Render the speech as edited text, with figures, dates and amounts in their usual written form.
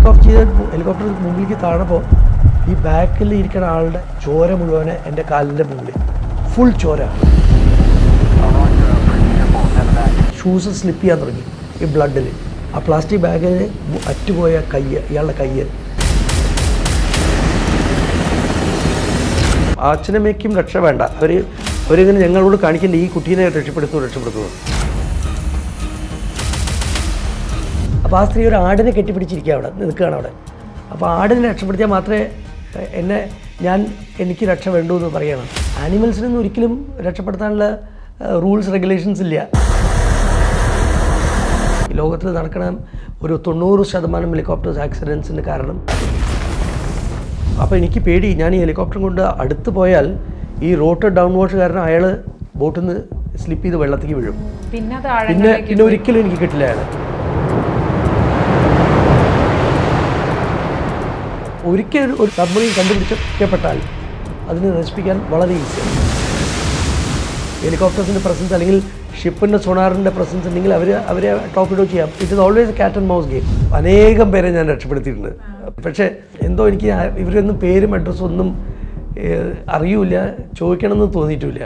Take off ചെയ്ത് helicopter മുമ്പിലേക്ക് താഴപ്പോൾ ഈ ബാക്കിൽ ഇരിക്കുന്ന ആളുടെ ചോര മുഴുവന് എൻ്റെ കാലിൻ്റെ മുമ്പിൽ ഫുൾ ചോര. ഷൂസ് സ്ലിപ്പ് ചെയ്യാൻ തുടങ്ങി ഈ ബ്ലഡിൽ. ആ പ്ലാസ്റ്റിക് ബാഗിൽ അറ്റുപോയ ഇയാളുടെ കയ്യ്. അച്ഛനമ്മയ്ക്കും രക്ഷ വേണ്ട. അവരിങ്ങനെ ഞങ്ങളോട് കാണിക്കേണ്ട ഈ കുട്ടീനെ രക്ഷപ്പെടുത്തുന്നു. അപ്പോൾ ആ സ്ത്രീ ഒരു ആടിനെ കെട്ടിപ്പിടിച്ചിരിക്കുക അവിടെ നിൽക്കുകയാണ് അവിടെ. അപ്പോൾ ആടിനെ രക്ഷപ്പെടുത്തിയാൽ മാത്രമേ എനിക്ക് രക്ഷ വേണ്ടൂ എന്ന് പറയണം. ആനിമൽസിനൊന്നും ഒരിക്കലും രക്ഷപ്പെടുത്താനുള്ള റൂൾസ് റെഗുലേഷൻസ് ഇല്ല. ലോകത്തിൽ നടക്കുന്ന ഒരു 90% ഹെലികോപ്റ്റേഴ്സ് ആക്സിഡൻസിന് കാരണം. അപ്പോൾ എനിക്ക് പേടി, ഞാൻ ഈ ഹെലികോപ്റ്റർ കൊണ്ട് അടുത്ത് പോയാൽ ഈ റോട്ടർ ഡൗൺ വാഷ് കാരണം അയാൾ ബോട്ടിൽ നിന്ന് സ്ലിപ്പ് ചെയ്ത് വെള്ളത്തേക്ക് വീഴും. പിന്നെ ഒരിക്കലും എനിക്ക് കിട്ടില്ല അയാൾ. ഒരിക്കൽ ഒരു സബ്മറീൻ കണ്ടുപിടിച്ചപ്പെട്ടാൽ അതിനെ നശിപ്പിക്കാൻ വളരെ ഈസിയാണ്. ഹെലികോപ്റ്റേഴ്സിൻ്റെ പ്രസൻസ് അല്ലെങ്കിൽ ഷിപ്പിൻ്റെ സോണാറിൻ്റെ പ്രസൻസ് ഉണ്ടെങ്കിൽ അവരെ ടോപ്പിഡോ ചെയ്യാം. It is always cat and mouse game. അനേകം പേരെ ഞാൻ രക്ഷപ്പെടുത്തിയിട്ടുണ്ട്. പക്ഷേ എന്തോ എനിക്ക് ഇവരൊന്നും പേരും അഡ്രസ്സും ഒന്നും അറിയൂല, ചോദിക്കണമെന്ന് തോന്നിയിട്ടുമില്ല.